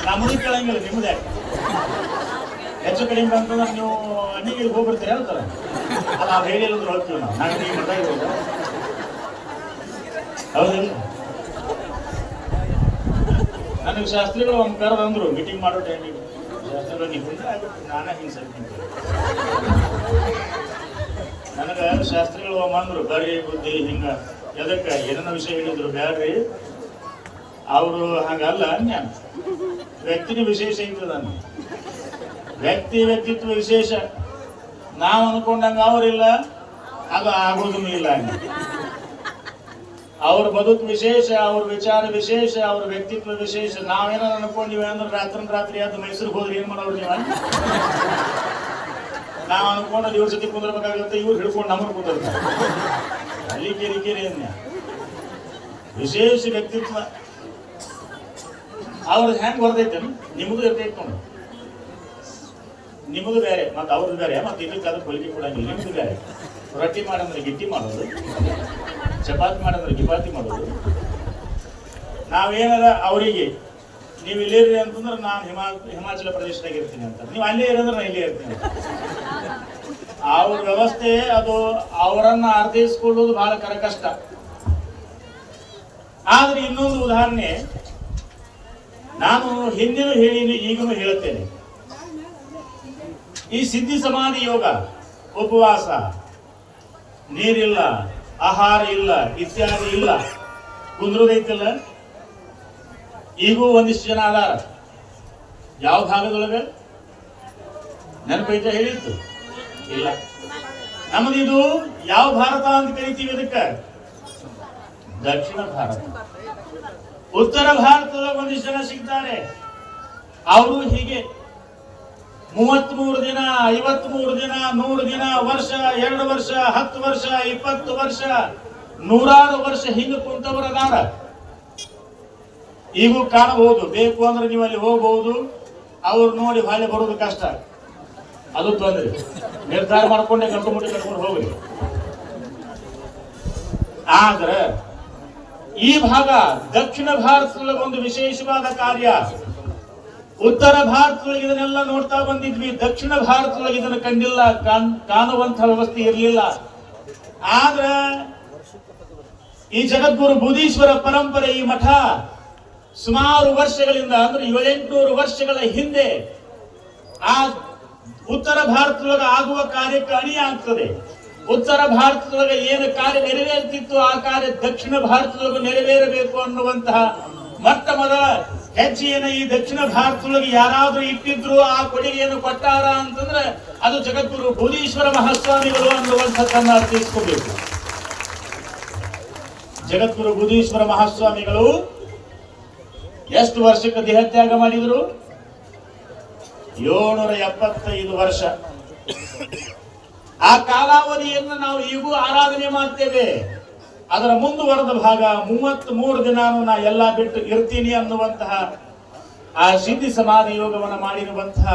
ನಮ್ಮದು ಕೇಳಂಗಿಲ್ಲ, ನಿಮ್ದು ಯಾಕೆ ಹೆಚ್ಚು ಕಡಿಮೆ ಅಂತಂದ್ರೆ ನೀವು ಅನ್ನಿಗೆ ಹೋಗ್ಬಿಡ್ತೀರಿ ಹೇಳ್ತಾರೆ. ಅಲ್ಲ, ನಾವು ಹೇಳಿಲ್ಲಂದ್ರೆ ಹೋಗ್ತೀವಿ ನಾವು. ನಾನು ಈಗ ಮಾತಾಡಿರೋದು ಹೌದಿಲ್ಲ. ನನಗೆ ಶಾಸ್ತ್ರಿಗಳು ಒಂದು ಕರೆದಂದ್ರು ಮೀಟಿಂಗ್ ಮಾಡೋ ಟೈಮಿಗೆ. ಶಾಸ್ತ್ರಿಗಳು ನೀವು ಬಂದ್ರೆ ಆಗ್ಬಿಟ್ಟು ನಾನೇ ಹಿಂಗೆ ಸರಿ. ನನಗೆ ಶಾಸ್ತ್ರಿಗಳು ಬಂದ್ರು, ಬರ್ರಿ ಬುದ್ಧಿ ಹಿಂಗ ಎದಕ್ಕೆ ಏನನ್ನ ವಿಷಯ ಹೇಳಿದ್ರು. ಬ್ಯಾಡ್ರಿ, ಅವರು ಹಂಗಲ್ಲ, ನಾನು ವ್ಯಕ್ತಿನ ವಿಶೇಷ ಇರ್ತದ. ವ್ಯಕ್ತಿತ್ವ ವಿಶೇಷ. ನಾವು ಅನ್ಕೊಂಡಂಗ ಅವರಿಲ್ಲ, ಅದು ಆಗೋದೂ ಇಲ್ಲ. ಅವ್ರ ಬದುಕು ವಿಶೇಷ, ಅವ್ರ ವಿಚಾರ ವಿಶೇಷ, ಅವ್ರ ವ್ಯಕ್ತಿತ್ವ ವಿಶೇಷ. ನಾವೇನೋ ಅನ್ಕೊಂಡಿವಿ ಅಂದ್ರೆ ರಾತ್ರಿ ಅದು ಮೈಸೂರಿಗೆ ಹೋದ್ರೆ ಏನ್ ಮಾಡೋರು ನೀವು? ನಾವು ಅನ್ಕೊಂಡು ಇವ್ರ ಜೊತೆ ಕುಂದಿರ್ಬೇಕಾಗುತ್ತೆ, ಇವ್ರು ಹಿಡ್ಕೊಂಡು ನಮ್ಮನ್ನು ಕುಂದಿರ್ತಾರೆ. ಅಲ್ಲಿ ಕಿರಿಕಿರಿ ವಿಶೇಷ ವ್ಯಕ್ತಿತ್ವ ಅವ್ರದ್ದು ಹೆಂಗ್ ಬರ್ತೈತೆ, ನಿಮ್ಮದು ಇರ್ತೈತೆ ನೋಡಿ. ನಿಮ್ಮದು ಬೇರೆ, ಮತ್ತೆ ಅವ್ರದ್ದು ಬೇರೆ, ಮತ್ತೆ ಇದಕ್ಕೆ ಅದಕ್ಕೆ ಹೋಲಿಕೆ ಕೊಡಂಗಿಲ್ಲ. ನಿಮ್ಮದು ಬೇರೆ. ರೊಟ್ಟಿ ಮಾಡಂದ್ರೆ ಗಿಟ್ಟಿ ಮಾಡೋದು, ಚಪಾತಿ ಮಾಡಂದ್ರೆ ಗಿಪಾತಿ ಮಾಡೋದು. ನಾವೇನಾರ ಅವರಿಗೆ ನೀವು ಇಲ್ಲಿರ್ರಿ ಅಂತಂದ್ರೆ ನಾನು ಹಿಮಾಚಲ ಪ್ರದೇಶದಾಗ ಇರ್ತೀನಿ ಅಂತ, ನೀವು ಅಲ್ಲೇ ಇರಂದ್ರೆ ನಾನು ಇಲ್ಲೇ ಇರ್ತೀನಿ. ಅವ್ರ ವ್ಯವಸ್ಥೆ ಅದು, ಅವರನ್ನ ಅರ್ಥೈಸ್ಕೊಳ್ಳೋದು ಬಹಳ ಕಷ್ಟ. ಆದ್ರೆ ಇನ್ನೊಂದು ಉದಾಹರಣೆ ನಾನು ಹಿಂದಿನೂ ಹೇಳೀನಿ, ಈಗಲೂ ಹೇಳುತ್ತೇನೆ. ಈ ಸಿದ್ಧಿ ಸಮಾಧಿ ಯೋಗ, ಉಪವಾಸ, ನೀರಿಲ್ಲ, ಆಹಾರ ಇಲ್ಲ, ಇತ್ಯಾದಿ ಇಲ್ಲ, ಕುಂದ್ರದೈತಿಲ್ಲ. ಈಗೂ ಒಂದಿಷ್ಟು ಜನ ಅದಾರ. ಯಾವ ಭಾಗದೊಳಗ ನೆನಪೈತ ಹೇಳಿತ್ತು ಇಲ್ಲ. ನಮ್ಮದಿದು ಯಾವ ಭಾರತ ಅಂತ ಕರಿತೀವಿ? ಇದಕ್ಕೆ ದಕ್ಷಿಣ ಭಾರತ. ಉತ್ತರ ಭಾರತದೊಳಗೆ ಒಂದಿಷ್ಟು ಜನ ಸಿಗ್ತಾರೆ. ಅವರು ಹೀಗೆ 33 ದಿನ, 53 ದಿನ, 100 ದಿನ, ವರ್ಷ, 2 ವರ್ಷ, 10 ವರ್ಷ, 20 ವರ್ಷ, 100 ವರ್ಷ ಹಿಂಗ ಕುಂತವರದಾರ. ಈಗೂ ಕಾಣಬಹುದು. ಬೇಕು ಅಂದ್ರೆ ನೀವು ಅಲ್ಲಿ ಹೋಗಬಹುದು. ಅವ್ರು ನೋಡಿ ಹೊಳೆ ಬರೋದು ಕಷ್ಟ, ಅದು ತೊಂದ್ರೆ. ನಿರ್ಧಾರ ಮಾಡ್ಕೊಂಡೆ ಕರ್ಕೊಂಡ್ಬಿಟ್ಟು ಕರ್ಕೊಂಡು ಹೋಗ್ರಿ. ಆದ್ರೆ ಈ ಭಾಗ ದಕ್ಷಿಣ ಭಾರತದೊಳಗೆ ಒಂದು ವಿಶೇಷವಾದ ಕಾರ್ಯ. ಉತ್ತರ ಭಾರತದೊಳಗೆ ಇದನ್ನೆಲ್ಲ ನೋಡ್ತಾ ಬಂದಿದ್ವಿ. ದಕ್ಷಿಣ ಭಾರತದೊಳಗೆ ಇದನ್ನು ಕಂಡಿಲ್ಲ, ಕಾಣುವಂತ ವ್ಯವಸ್ಥೆ ಇರಲಿಲ್ಲ. ಆದ್ರ ಈ ಜಗದ್ಗುರು ಬುಧೀಶ್ವರ ಪರಂಪರೆ, ಈ ಮಠ ಸುಮಾರು ವರ್ಷಗಳಿಂದ ಅಂದ್ರೆ 700-800 ವರ್ಷಗಳ ಹಿಂದೆ ಆ ಉತ್ತರ ಭಾರತದೊಳಗೆ ಆಗುವ ಕಾರ್ಯಕ್ಕೆ ಅಣಿ ಆಗ್ತದೆ. ಉತ್ತರ ಭಾರತದೊಳಗೆ ಏನು ಕಾರ್ಯ ನೆರವೇರ್ತಿತ್ತು ಆ ಕಾರ್ಯ ದಕ್ಷಿಣ ಭಾರತದೊಳಗೆ ನೆರವೇರಬೇಕು ಅನ್ನುವಂತಹ ಮೊಟ್ಟ ಮೊದಲ ಹೆಜ್ಜೆಯನ್ನು ಈ ದಕ್ಷಿಣ ಭಾರತದೊಳಗೆ ಯಾರಾದ್ರೂ ಇಟ್ಟಿದ್ರು, ಆ ಕೊಡುಗೆಯನ್ನು ಕೊಟ್ಟಾರ ಅಂತಂದ್ರೆ ಅದು ಜಗದ್ಗುರು ಬುಧೀಶ್ವರ ಮಹಾಸ್ವಾಮಿಗಳು ಅನ್ನುವಂಥದ್ದನ್ನ ಅರ್ಥೈಸ್ಕೋಬೇಕು. ಜಗದ್ಗುರು ಬುಧೀಶ್ವರ ಮಹಾಸ್ವಾಮಿಗಳು ಎಷ್ಟು ವರ್ಷಕ್ಕೆ ದೇಹತ್ಯಾಗ ಮಾಡಿದ್ರು? 775 ವರ್ಷ. ಆ ಕಾಲಾವಧಿಯನ್ನು ನಾವು ಈಗೂ ಆರಾಧನೆ ಮಾಡ್ತೇವೆ. ಅದರ ಮುಂದುವರೆದ ಭಾಗ 33 ದಿನ ನಾ ಎಲ್ಲ ಬಿಟ್ಟು ಇರ್ತೀನಿ ಅನ್ನುವಂತಹ ಆ ಸಿದ್ಧಿ ಸಮಾಧಿ ಯೋಗವನ್ನು ಮಾಡಿರುವಂತಹ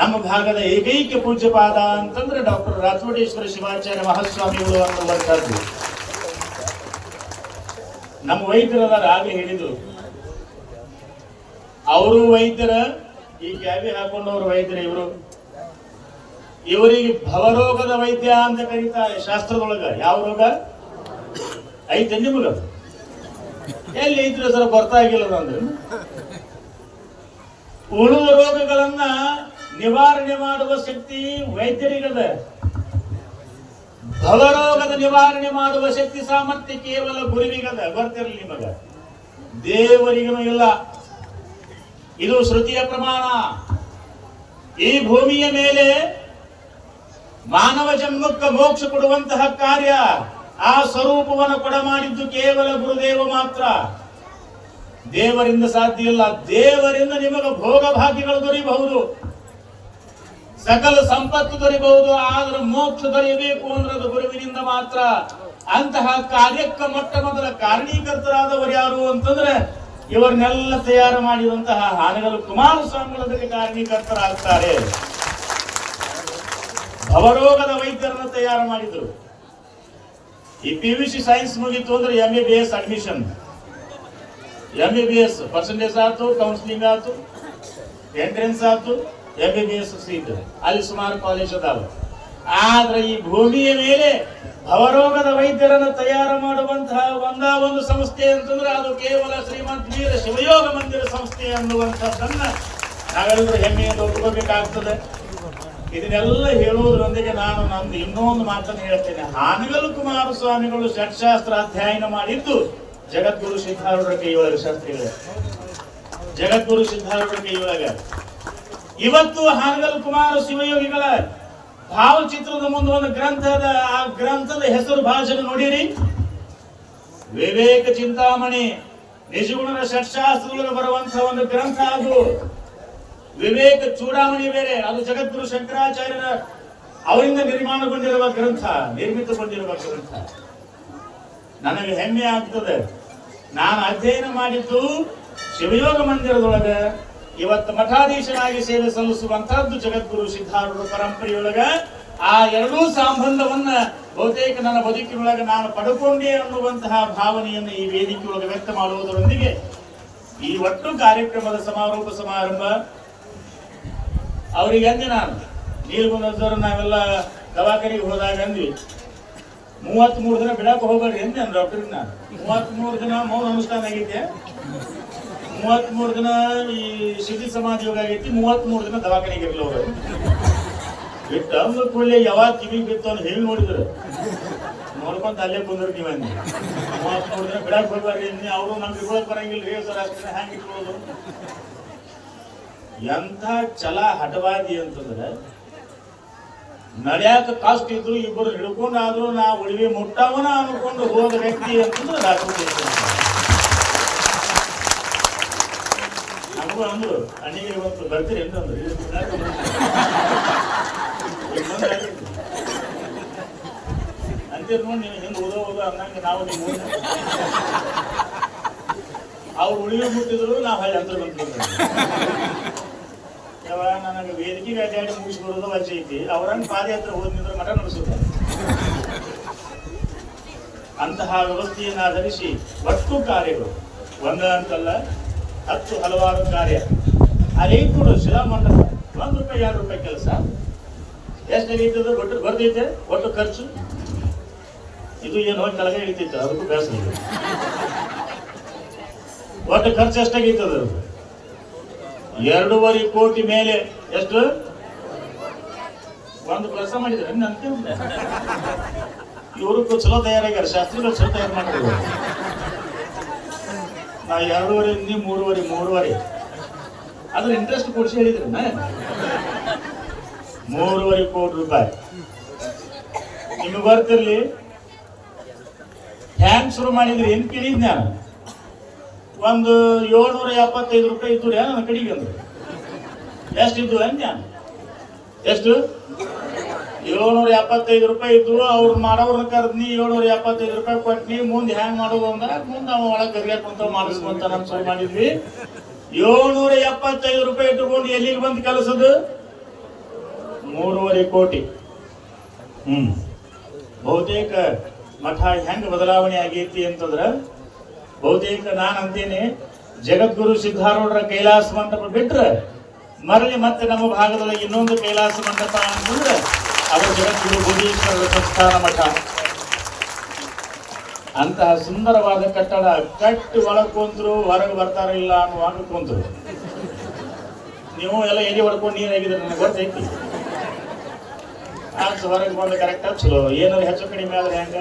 ನಮ್ಮ ಭಾಗದ ಏಕೈಕ ಪೂಜ್ಯಪಾದ ಅಂತಂದ್ರೆ ಡಾಕ್ಟರ್ ರಾಜಕೋಟೇಶ್ವರ ಶಿವಾಚಾರ್ಯ ಮಹಾಸ್ವಾಮಿಗಳು ಅನ್ನುವಂಥದ್ದು. ನಮ್ಮ ವೈದ್ಯರದಾರ ಆಗಲೇ ಹೇಳಿದ್ರು. ಅವರು ವೈದ್ಯರ, ಈ ಕ್ಯಾಬಿ ಹಾಕೊಂಡವರು ವೈದ್ಯರು. ಇವರಿಗೆ ಭವರೋಗದ ವೈದ್ಯ ಅಂತ ಕರೀತಾರೆ ಶಾಸ್ತ್ರದೊಳಗ. ಯಾವ ರೋಗ ಐತೆ ನಿಮಗ? ಎಲ್ಲಿ ಐತ್ರಿ ಸರ್? ಬರ್ತಾ ಆಗಿಲ್ಲ ಅಂದ್ರೆ ಉಳಿದ ರೋಗಗಳನ್ನ ನಿವಾರಣೆ ಮಾಡುವ ಶಕ್ತಿ ವೈದ್ಯರಿಗದ. ಭವರೋಗದ ನಿವಾರಣೆ ಮಾಡುವ ಶಕ್ತಿ ಸಾಮರ್ಥ್ಯ ಕೇವಲ ಗುರುವಿಗದ. ಬರ್ತಿರಲಿ ನಿಮಗ, ದೇವರಿಗೂ ಇಲ್ಲ. ಇದು ಶ್ರುತಿಯ ಪ್ರಮಾಣ. ಈ ಭೂಮಿಯ ಮೇಲೆ ಮಾನವ ಜನ್ಮಕ್ಕೆ ಮೋಕ್ಷ ಕೊಡುವಂತಹ ಕಾರ್ಯ, ಆ ಸ್ವರೂಪವನ್ನು ಕೊಡಮಾಡಿದ್ದು ಕೇವಲ ಗುರುದೇವ ಮಾತ್ರ. ದೇವರಿಂದ ಸಾಧ್ಯ ಇಲ್ಲ. ದೇವರಿಂದ ನಿಮಗೆ ಭೋಗ ಭಾಗ್ಯಗಳು ದೊರೆಯಬಹುದು, ಸಕಲ ಸಂಪತ್ತು ದೊರೆಯಬಹುದು. ಆದ್ರೆ ಮೋಕ್ಷ ದೊರೆಯಬೇಕು ಅಂದ್ರೆ ಅದು ಗುರುವಿನಿಂದ ಮಾತ್ರ. ಅಂತಹ ಕಾರ್ಯಕ್ಕೆ ಮೊಟ್ಟ ಮೊದಲ ಕಾರಣೀಕರ್ತರಾದವರು ಯಾರು ಅಂತಂದ್ರೆ ಇವರನ್ನೆಲ್ಲ ತಯಾರು ಮಾಡಿದಂತಹ ಹಾನಗಲ್ ಕುಮಾರಸ್ವಾಮಿಗಳು ಅದಕ್ಕೆ ಕಾರಣೀಕರ್ತರಾಗ್ತಾರೆ. ಭವರೋಗದ ವೈದ್ಯರನ್ನು ತಯಾರು ಮಾಡಿದ್ರು. ಈ PUC ಸೈನ್ಸ್ ಮುಗಿತು ಅಂದ್ರೆ MBBS ಅಡ್ಮಿಷನ್, MBBS ಪರ್ಸೆಂಟೇಜ್ ಆಯ್ತು, ಕೌನ್ಸಿಲಿಂಗ್ ಆಯ್ತು, ಎಂಟ್ರೆನ್ಸ್ ಆಯ್ತು, MBBS ಸೀಟ್. ಅಲ್ಲಿ ಸುಮಾರು ಕಾಲೇಜ್ ಅದಾವ. ಆದ್ರೆ ಈ ಭೂಮಿಯ ಮೇಲೆ ಭವರೋಗದ ವೈದ್ಯರನ್ನು ತಯಾರು ಮಾಡುವಂತಹ ಒಂದು ಸಂಸ್ಥೆ ಅಂತಂದ್ರೆ ಅದು ಕೇವಲ ಶ್ರೀಮಂತ ವೀರ ಶಿವಯೋಗ ಮಂದಿರ ಸಂಸ್ಥೆ ಅನ್ನುವಂಥದ್ದನ್ನ ನಾವೆಲ್ಲರೂ ಹೆಮ್ಮೆಯಿಂದ ಒಪ್ಕೋಬೇಕಾಗ್ತದೆ. ಇದನ್ನೆಲ್ಲ ಹೇಳುವುದರೊಂದಿಗೆ ನಾನು ನಮ್ದು ಇನ್ನೊಂದು ಮಾತನ್ನು ಹೇಳ್ತೇನೆ. ಹಾನಗಲ್ ಕುಮಾರಸ್ವಾಮಿಗಳು ಷಟ್ಶಾಸ್ತ್ರ ಅಧ್ಯಯನ ಮಾಡಿದ್ದು ಜಗದ್ಗುರು ಸಿದ್ಧಾರೂಢರ ಕೈಯೊಳಗೆ. ಶಾಸ್ತ್ರಿಗಳೇ, ಜಗದ್ಗುರು ಸಿದ್ಧಾರೂಢರ ಕೈಯೊಳಗ ಇವತ್ತು ಹಾನಗಲ್ ಕುಮಾರ ಶಿವಯೋಗಿಗಳ ಭಾವಚಿತ್ರದ ಮುಂದೆ ಒಂದು ಗ್ರಂಥದ, ಆ ಗ್ರಂಥದ ಹೆಸರು ಭಾಷಣ ನೋಡಿರಿ, ವಿವೇಕ ಚಿಂತಾಮಣಿ. ನಿಜಗುಣದ ಷಟ್ಶಾಸ್ತ್ರದೊಳಗೆ ಬರುವಂತಹ ಒಂದು ಗ್ರಂಥ ಅದು. ವಿವೇಕ ಚೂಡಾಮಣಿ ಬೇರೆ, ಅದು ಜಗದ್ಗುರು ಶಂಕರಾಚಾರ್ಯರ ಅವರಿಂದ ನಿರ್ಮಾಣಗೊಂಡಿರುವ ಗ್ರಂಥ, ನಿರ್ಮಿತಗೊಂಡಿರುವ ಗ್ರಂಥ. ನನಗೆ ಹೆಮ್ಮೆ ಆಗ್ತದೆ. ನಾನು ಅಧ್ಯಯನ ಮಾಡಿದ್ದು ಶಿವಯೋಗ ಮಂದಿರದೊಳಗೆ. ಇವತ್ತು ಮಠಾಧೀಶನಾಗಿ ಸೇವೆ ಸಲ್ಲಿಸುವಂತಹದ್ದು ಜಗದ್ಗುರು ಸಿದ್ಧಾರೂಢ ಪರಂಪರೆಯೊಳಗ. ಆ ಎರಡೂ ಸಂಬಂಧವನ್ನ ಬಹುತೇಕ ನನ್ನ ಬದುಕಿನೊಳಗೆ ನಾನು ಪಡ್ಕೊಂಡೆ ಅನ್ನುವಂತಹ ಭಾವನೆಯನ್ನು ಈ ವೇದಿಕೆಯೊಳಗೆ ವ್ಯಕ್ತ ಮಾಡುವುದರೊಂದಿಗೆ ಈ ಒಟ್ಟು ಕಾರ್ಯಕ್ರಮದ ಸಮಾರೋಪ ಸಮಾರಂಭ ಅವರಿಗೆ ಅಂದೆ ನಾನು. ನೀಲ್ಗುಂದದವರು ನಾವೆಲ್ಲ ದವಾಖಾನೆಗೆ ಹೋದಾಗ ಅಂದ್ವಿ, 33 ದಿನ ಬಿಡಕ್ಕೆ ಹೋಗ್ಬೇಡ್ರಿ ಅಂದೆ ನಾನು ಡಾಕ್ಟರ್ಗೆ. ನಾನು 33 ದಿನ ಮೌನ ಅನುಷ್ಠಾನ ಆಗೈತೆ, 33 ದಿನ ಈ ಸಿದ್ಧಿ ಸಮಾಧಿ ಯೋಗ ಆಗೈತಿ, 33 ದಿನ ದವಾಖಾನೆಗೆ ಇರ್ಲಿ ಹೋಗೋದು ಬಿಟ್ಟು ಅಂದ ಕೂಡಲೇ ಯಾವಾಗ ಕಿವಿಗೆ ಬಿತ್ತು ಅಂತ ಹೇಳಿ ನೋಡಿದ್ರು ಹೊಡ್ಕೊಂತ ಅಲ್ಲೇ ಕುಂದ್ರಿ ನೀವು ಅಂದಿ 33 ದಿನ ಬಿಡಕ್ ಹೋಗ್ಬಾರ್ರಿ ಅಂದಿ. ಅವರು ನಮ್ಗೆ ಇಟ್ಕೊಳಕ್ ಬರಂಗಿಲ್ಲ ರೀ ಸರ್, ಅಷ್ಟೇ ಹ್ಯಾಂಗೆ ಇಟ್ಕೊಳ್ಳೋದು? ಎಂಥ ಛಲ ಹಠವಾದಿ ಅಂತಂದ್ರೆ ನಡ್ಯಾಕ ಕಾಸ್ಟ್ ಇದ್ರು ಇಬ್ಬರು ಹಿಡ್ಕೊಂಡಾದ್ರೂ ನಾ ಉಳಿವಿ ಮುಟ್ಟವನ ಅನ್ಕೊಂಡು ಹೋದ ವ್ಯಕ್ತಿ ಅಂತಂದ್ರೆ ರಾಷ್ಟ್ರಪತಿ. ನಮಗೂ ಅಂದ್ರು ಅಣ್ಣಿಗೆ ಇವತ್ತು ಬರ್ತೀರಿ ಅಂತಂದ್ರೆ ಅಂತೀರ್ ನೋಡಿ ನೀವು ಹಿಂದೆ ಓದೋ ಅನ್ನಂಗೆ ನಾವು ನೀವು ಅವ್ರು ಉಳಿವಿ ಮುಟ್ಟಿದ್ರು ನಾವು ಹಳ್ಳಿ ಅಂತ ಬಂದ್ಬಿಡ್ತೀವಿ. ಯಾವಾಗ ನನಗೆ ವೇದಿಕೆಗೆ ಅಡ್ಡಾಡಿ ಮುಗಿಸಿ ಬರೋದು ವಜ್ಜೆ ಐತಿ, ಅವ್ರಂಗೆ ಪಾದಯಾತ್ರೆ ಹೋದ್ ನಿಂದ್ರೆ ಮಠ ನಡೆಸುತ್ತಾರೆ. ಅಂತಹ ವ್ಯವಸ್ಥೆಯನ್ನು ಆಧರಿಸಿ ಒಟ್ಟು ಕಾರ್ಯಗಳು ಒಂದ ಅಂತಲ್ಲ 10 ಹಲವಾರು ಕಾರ್ಯ ಅಲ್ಲಿ ಕೊಡು. ಶಿಲಾಮಂಡಲ ₹1 ₹2 ಕೆಲಸ ಎಷ್ಟು ನಡೀತದೆ ಒಟ್ಟು ಬರ್ದೈತೆ. ಒಟ್ಟು ಖರ್ಚು ಇದು ಏನು ಹೋಗಿ ಕೆಳಗೆ ಇಳಿತೈತೆ, ಅದಕ್ಕೂ ಬೇಸರ ಇದೆ. ಒಟ್ಟು ಖರ್ಚು ಎಷ್ಟಾಗೈತದ? 2.5 ಕೋಟಿ ಮೇಲೆ. ಎಷ್ಟು? ಒಂದು ಕೆಲಸ ಮಾಡಿದ್ರೆ ನಂತೆ ಇವರು ಚಲೋ ತಯಾರಾಗ್ಯಾರ, ಶಾಸ್ತ್ರಿಗಳು ಚಲೋ ತಯಾರು ಮಾಡಿದ್ರು. ನಾ 2.5 ನೀವು 3.5 ಅದ್ರ ಇಂಟ್ರೆಸ್ಟ್ ಕೊಡಿಸಿ ಹೇಳಿದ್ರೆ ₹3.5 ಕೋಟಿ. ನಿಮಗೆ ಬರ್ತಿರ್ಲಿ ಹ್ಯಾಂಗ್ ಶುರು ಮಾಡಿದ್ರಿ ಏನ್ ಕೇಳಿದ್ ನಾನು. ಒಂದು ₹775 ಇದ್ದು ನನ್ನ ಕಡೆಗೆ ಅಂದ್ರು. ಎಷ್ಟಿದ್ದು ಅಂದ್ಯ? ಎಷ್ಟು? ₹775 ಇದ್ದು. ಅವ್ರು ಮಾಡೋರ್ನ ಕರೆದ್ನಿ, ₹775 ಕೊಟ್ನಿ. ಮುಂದೆ ಹ್ಯಾಂಗ್ ಮಾಡೋದು ಅಂದ ಮುಂದೆ ಅವ ಒಳಗೆ ಕರಿಯಾಕ ಕುಂತ ಮಾಡಿಸ್ಕೊಂತ ನಮ್ ಶುರು ಮಾಡಿದ್ವಿ. ₹775 ಇಟ್ಟುಕೊಂಡು ಎಲ್ಲಿಗೆ ಬಂದು ಕೆಲಸದು? ₹3.5 ಕೋಟಿ. ಬಹುತೇಕ ಮಠ ಹೆಂಗ ಬದಲಾವಣೆ ಆಗೈತಿ ಅಂತಂದ್ರ ಬಹುತೇಕ ನಾನು ಅಂತೇನೆ ಜಗದ್ಗುರು ಸಿದ್ಧಾರೂಢರ ಕೈಲಾಸ ಮಂಟಪ ಬಿಟ್ರೆ ಮರಳಿ ಮತ್ತೆ ನಮ್ಮ ಭಾಗದೊಳಗೆ ಇನ್ನೊಂದು ಕೈಲಾಸ ಮಂಟಪ ಅಂತಂದ್ರೆ ಅದು ಜಗದ್ಗುರು ಬುದ್ಧೀಶ್ವರರ ಸಂಸ್ಥಾನ ಮಠ. ಅಂತಹ ಸುಂದರವಾದ ಕಟ್ಟಡ ಕಟ್ಟಿ ಒಳಗೆ ಕುಂತರು ಹೊರಗೆ ಬರ್ತಾರಿಲ್ಲ ಅನ್ನುವಾಗ ಕುಂತರು. ನೀವು ಎಲ್ಲ ಎಲ್ಲಿ ಹೊಡ್ಕೊಂಡು ನೀರಾಗಿದ್ರೆ ನನಗೆ ಗೊತ್ತೈತಿ. ಆಚೆ ಹೊರಗೆ ಬಂದು ಕರೆಕ್ಟಾಗಿ ಚಲೋ, ಏನಾದ್ರು ಹೆಚ್ಚು ಕಡಿಮೆ ಆದ್ರೆ ಹೆಂಗ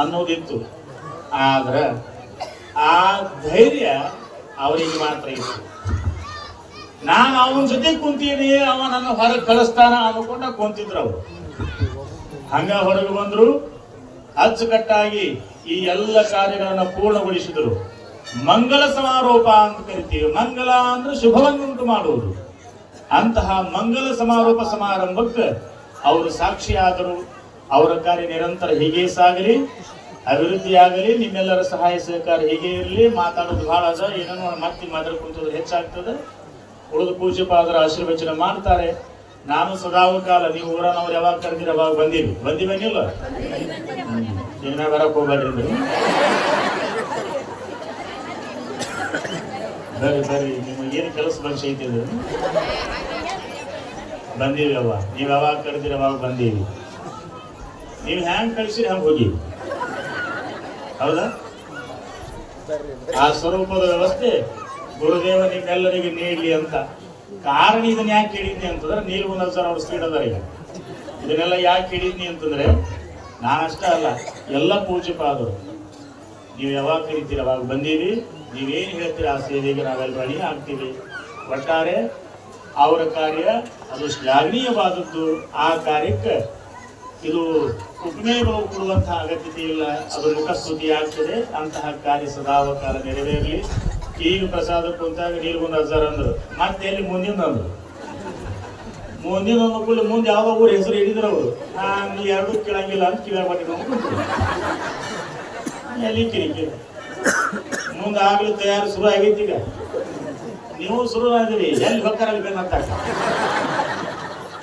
ಅನ್ನೋದಿತ್ತು. ಆದ್ರೆ ಆ ಧೈರ್ಯ ಅವರಿಗೆ ಮಾತ್ರ ಇತ್ತು. ನಾನು ಅವನ ಜೊತೆ ಕುಂತೀನಿ, ಅವ ನನ್ನ ಹೊರಗೆ ಕಳಿಸ್ತಾನ ಅನ್ಕೊಂಡ ಕುಂತಿದ್ರು ಅವರು. ಹಂಗ ಹೊರಗೆ ಬಂದ್ರು, ಅಚ್ಚುಕಟ್ಟಾಗಿ ಈ ಎಲ್ಲ ಕಾರ್ಯಗಳನ್ನ ಪೂರ್ಣಗೊಳಿಸಿದರು. ಮಂಗಲ ಸಮಾರೋಪ ಅಂತ ಕರಿತೀವಿ. ಮಂಗಲ ಅಂದ್ರೆ ಶುಭವನ್ನುಂಟು ಮಾಡುವುದು. ಅಂತಹ ಮಂಗಲ ಸಮಾರೋಪ ಸಮಾರಂಭಕ್ಕೆ ಅವರು ಸಾಕ್ಷಿಯಾದರು. ಅವರ ಕಾರ್ಯ ನಿರಂತರ ಹೀಗೆ ಸಾಗಲಿ, ಅಭಿವೃದ್ಧಿಯಾಗಲಿ. ನಿಮ್ಮೆಲ್ಲರ ಸಹಾಯ ಸಹಕಾರ ಹೀಗೆ ಇರಲಿ. ಮಾತಾಡೋದು ಬಹಳ ಅದ, ಏನೋ ಮತ್ತೆ ಮಾತಾಡ್ಕೊಂತಂದ್ರೆ ಹೆಚ್ಚಾಗ್ತದೆ. ಉಳಿದು ಪೂಜ್ಯಪಾದರ ಆಶೀರ್ವಚನ ಮಾಡ್ತಾರೆ. ನಾನು ಸದಾವಕಾಲ ನೀವು ಊರನವ್ರು ಯಾವಾಗ ಕರೆದಿರ ಅವಾಗ ಬಂದಿಲ್ಲ ನಿನ್ನ ಬರಕ್ ಹೋಗ್ಬೇಡ್ರಿ. ಬರ್ರಿ ನಿಮಗೇನು ಕೆಲಸ ಬಂದ್ ಐತಿದ್ರು ಬಂದೀವಿ ಅವ. ನೀವು ಯಾವಾಗ ಕರೆದಿರ ಅವಾಗ ಬಂದೀವಿ. ನೀವು ಹ್ಯಾಂಗ್ ಕಳಿಸಿರಿ ಹಂಗೆ ಹೋಗಿ. ಹೌದಾ? ಆ ಸ್ವರೂಪದ ವ್ಯವಸ್ಥೆ ಗುರುದೇವ ನಿಮ್ಮೆಲ್ಲರಿಗೆ ನೀಡಲಿ ಅಂತ. ಕಾರಣ ಇದನ್ನ ಯಾಕೆ ಹೇಳಿದ್ನಿ ಅಂತಂದ್ರೆ ನೀಲ್ಗುಂದ ಸರ್ ಅವ್ರ ಸ್ಪೀಡ್ ಅದಾರ. ಈಗ ಇದನ್ನೆಲ್ಲ ಯಾಕೆ ಹೇಳಿದ್ನಿ ಅಂತಂದ್ರೆ ನಾನಷ್ಟೇ ಅಲ್ಲ, ಎಲ್ಲ ಪೂಜ್ಯಪಾದರು ನೀವು ಯಾವಾಗ ಕರಿತೀರ ಅವಾಗ ಬಂದೀವಿ. ನೀವೇನು ಹೇಳ್ತೀರಿ ಆ ಸೇವೆಗೆ ನಾವೆಲ್ಲ ಅಣಿ ಆಗ್ತೀವಿ. ಒಟ್ಟಾರೆ ಅವರ ಕಾರ್ಯ ಅದು ಶ್ಲಾಘನೀಯವಾದದ್ದು. ಆ ಕಾರ್ಯಕ್ಕೆ ಇದು ಉಪಮೇಯಗಳು ಕೊಡುವಂತಹ ಅಗತ್ಯತೆ ಇಲ್ಲ, ಅದು ಮುಖಸ್ತುತಿ ಆಗ್ತದೆ. ಅಂತಹ ಕಾರ್ಯ ಸದಾವಕಾಲ ನೆರವೇರಲಿ. ಈಗ ಪ್ರಸಾದ ಕುಂತಾಗ ನೀಲ್ಗುಂದ ಹಜಾರ್ ಅಂದ್ರು, ಮತ್ತೆ ಎಲ್ಲಿ ಮುಂದಿನ ಅಂದ್ರು. ಮುಂದಿನ ಮಕ್ಕಳು ಮುಂದೆ ಯಾವ ಊರ ಹೆಸರು ಹಿಡಿದ್ರು ಅವರು. ನಾನು ಎರಡೂ ಕೇಳಂಗಿಲ್ಲ ಅಂತ ಕಿವ್ಯಾಗ ಬಟ್ಟಿಕೊಂಡು ಎಲ್ಲಿ ಕಿರಿಕಿರಿ. ಮುಂದೆ ಆಗ್ಲಿ ತಯಾರು ಶುರು ಆಗೈತಿ. ಈಗ ನೀವು ಶುರು ಆಗಿರಿ, ಎಲ್ಲಿ ಹೊಕ್ಕಾರಲ್ಲಿ ಬೇಕಂತ.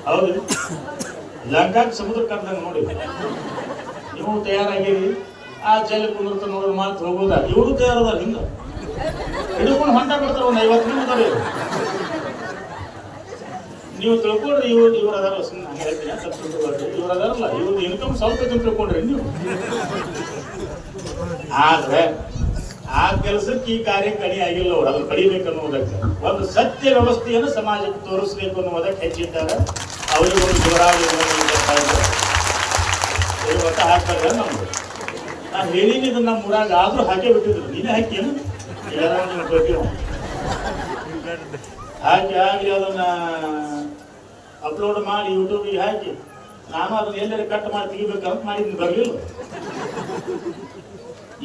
ಹೌದು, ಲಂಕಾಕ್ ಸಮುದ್ರ ಕರ್ದಂಗೆ ನೋಡಿ ನೀವು ತಯಾರಾಗಿರಿ. ಆ ಜಲ್ ಕುಂದಿರ್ತ ನೋಡೋದು ಮಾತು ಹೋಗೋದ. ಇವರು ತಯಾರದಾರ ಹಿಂಗ ಹಿಡ್ಕೊಂಡು ಹೊಂಟ ಬಿಡ್ತಾರೆ. ಒಂದು 50 ನಿಮಿಷ ನೀವು ತಿಳ್ಕೊಂಡ್ರಿ. ಇವ್ರು ಅದಾರ ಸುಮ್ಮನೆ ಹೇಳ್ತೀನಿ, ಇವ್ರು ಅದಾರಲ್ಲ, ಇವ್ರದ್ದು ಇನ್ಕಮ್ ಸ್ವಲ್ಪ ತಿಳ್ಕೊಂಡ್ರಿ ನೀವು. ಆದ್ರೆ ಆ ಕೆಲಸಕ್ಕೆ ಈ ಕಾರ್ಯ ಕಡಿ ಆಗಿಲ್ಲ. ಅವ್ರು ಅದನ್ನು ಪಡಿಬೇಕು ಅನ್ನೋದಕ್ಕೆ ಒಂದು ಸತ್ಯ ವ್ಯವಸ್ಥೆಯನ್ನು ಸಮಾಜಕ್ಕೆ ತೋರಿಸ್ಬೇಕು ಅನ್ನೋದಕ್ಕೆ ಹೆಚ್ಚಿದ್ದಾರೆ. ಅವರಿಗೆ ಒಂದು ಜೋರಾಗಿ ಒಟ್ಟ ಹಾಕ್ತಾರೆ ನಮ್ದು. ನಾನು ಹೇಳಿನಿ ಇದನ್ನ ನಮ್ಮ ಊರಾಗ ಆದ್ರೂ ಹಾಕೇ ಬಿಟ್ಟಿದ್ರು. ನೀನೇ ಹಾಕಿ ಹಾಕಿ ಅದನ್ನ ಅಪ್ಲೋಡ್ ಮಾಡಿ ಯೂಟ್ಯೂಬಿಗೆ ಹಾಕಿ ನಾನು ಅದನ್ನ ಎಲ್ಲರೂ ಕಟ್ ಮಾಡಿ ತೆಗಿಬೇಕಂತ ಮಾಡಿದ್ದು ಬರಲಿಲ್ಲ.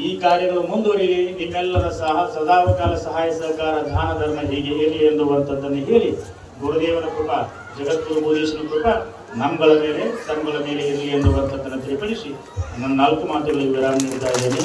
ಈ ಕಾರ್ಯಗಳು ಮುಂದುವರಿಲಿ. ನಿಮ್ಮೆಲ್ಲರ ಸದಾವಕಾಲ ಸಹಾಯ ಸಹಕಾರ ದಾನ ಧರ್ಮ ಹೀಗೆ ಇರಲಿ ಎನ್ನುವಂಥದ್ದನ್ನು ಹೇಳಿ ಗುರುದೇವನ ಕೃಪಾ ಜಗದ್ಗುರು ಬೋಧೇಶ್ವರ ಕೃಪಾ ನಮ್ಗಳ ಮೇಲೆ ತಮ್ಗಳ ಮೇಲೆ ಇರಲಿ ಎನ್ನುವಂಥದ್ದನ್ನು ತಿಳಿಪಡಿಸಿ ನನ್ನ 4 ಮಾತುಗಳಿಗೆ ವಿರಾಮ ನೀಡ್ತಾ ಇದ್ದೇನೆ.